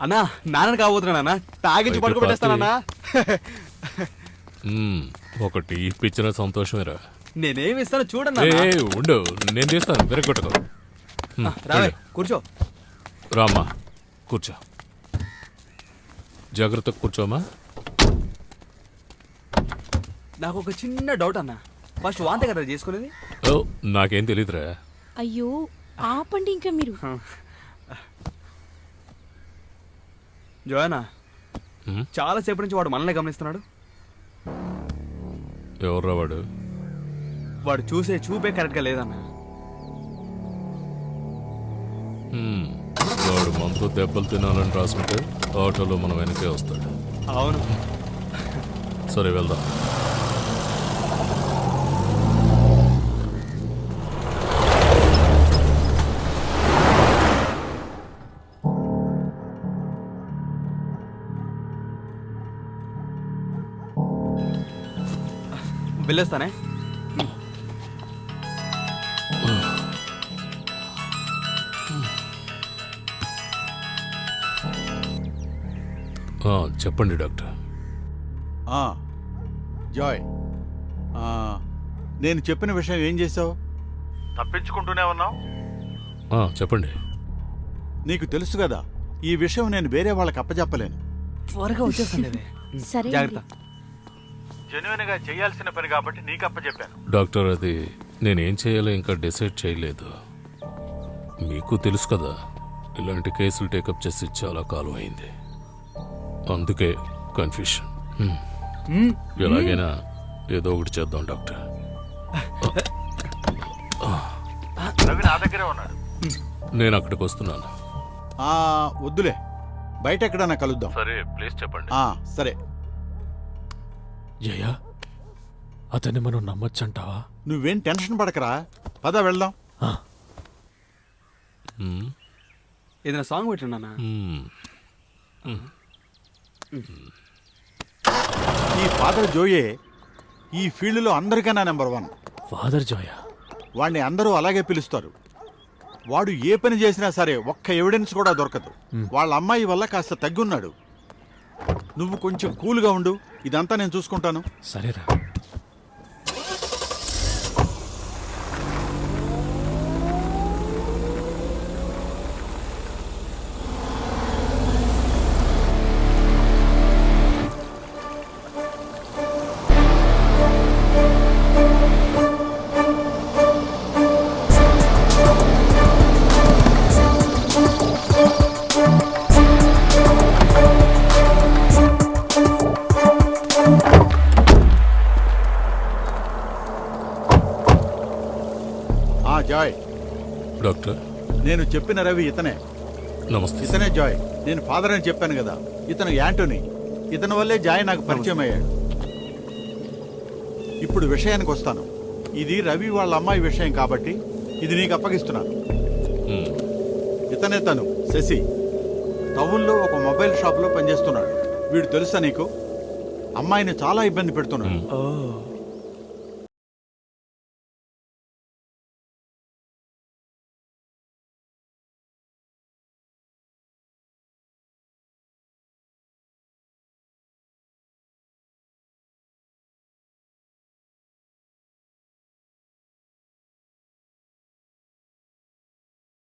అన్నా నాన్న కాబోతున్నా అన్న తాగించి పడుకోబెట్టేస్తానన్నా. ఒకటి ఇప్పించిన సంతోషమేరా. నేనేమి ఇస్తాను చూడన్నా. ఉండు, నేను తీస్తాను. విరగొట్టుకో. రావే కూర్చో. రామ్మా కూర్చో. జాగ్రత్తగా కూర్చోమా. నాకు ఒక చిన్న డౌట్ అన్న. ఫస్ట్ వాంతే కదా చేసుకునేది? ఓ నాకేం తెలీదురా. అయ్యో ఆపండి ఇంకా మీరు. జోయనా చాలా సేపటి నుంచి వాడు మనల్ని గమనిస్తున్నాడు. ఎవర్రా వాడు? వాడు చూసే చూపే కరెక్ట్ గా లేదన్న. వాడు మనతో దెబ్బలు తినాలని రాసుకుంటే ఆటోలో మనం వెనకే వస్తాడు. అవును. సరే వెళ్దాం. వెళ్ళొస్తానే. చెప్పండి డాక్టర్. జాయ్, నేను చెప్పిన విషయం ఏం చేసావు? తప్పించుకుంటూనే ఉన్నావు. చెప్పండి. నీకు తెలుసు కదా, ఈ విషయం నేను వేరే వాళ్ళకి అప్పచెప్పలేను. త్వరగా వచ్చేస్తాను. సరే జాగ్రత్త. జెన్యున్ గా చేయాల్సిన పని కాబట్టి నీకు అప్పచెప్పాను. డాక్టర్, అది నేనేం చేయాలో ఇంకా డిసైడ్ చేయలేదు. మీకు తెలుసు కదా, ఇలాంటి కేసులు టేకప్ చేసి చాలా కాలం అయింది. అందుకే కన్ఫ్యూషన్. ఎలాగైనా ఏదో ఒకటి చేద్దాం డాక్టర్. రవి నా దగ్గరే ఉన్నాడు. నేను అక్కడికి వస్తున్నాను. వద్దులే, బయట ఎక్కడన్నా కలుద్దాం. సరే ప్లీజ్ చెప్పండి. సరే. జయ, అతన్ని మనం నమ్మొచ్చంటావా? నువ్వేం టెన్షన్ పడకరా, పద వెళ్దాం. ఏదైనా సాంగ్ పెట్టండి. ఈ ఫాదర్ జోయే ఈ ఫీల్డ్లో అందరికన్నా నెంబర్ 1. ఫాదర్ జోయ? వాడిని అందరూ అలాగే పిలుస్తారు. వాడు ఏ పని చేసినా సరే ఒక్క ఎవిడెన్స్ కూడా దొరకదు. వాళ్ళ అమ్మాయి వల్ల కాస్త తగ్గున్నాడు. నువ్వు కొంచెం కూల్గా ఉండు, ఇదంతా నేను చూసుకుంటాను. సరేరా. జాయ్. డాక్టర్, నేను చెప్పిన రవి ఇతనే. నమస్తే. ఇతనే జాయ్. నేను ఫాదర్ అని చెప్పాను కదా, ఇతను యాంటోనీ. ఇతని వల్లే జాయ్ నాకు పరిచయం అయ్యాడు. ఇప్పుడు విషయానికి వస్తాను. ఇది రవి వాళ్ళ అమ్మాయి విషయం కాబట్టి ఇది నీకు అప్పగిస్తున్నాను. ఇతనే తను శశి. టౌన్లో ఒక మొబైల్ షాప్లో పనిచేస్తున్నాడు. వీడు తెలుసా నీకు? అమ్మాయిని చాలా ఇబ్బంది పెడుతున్నాడు.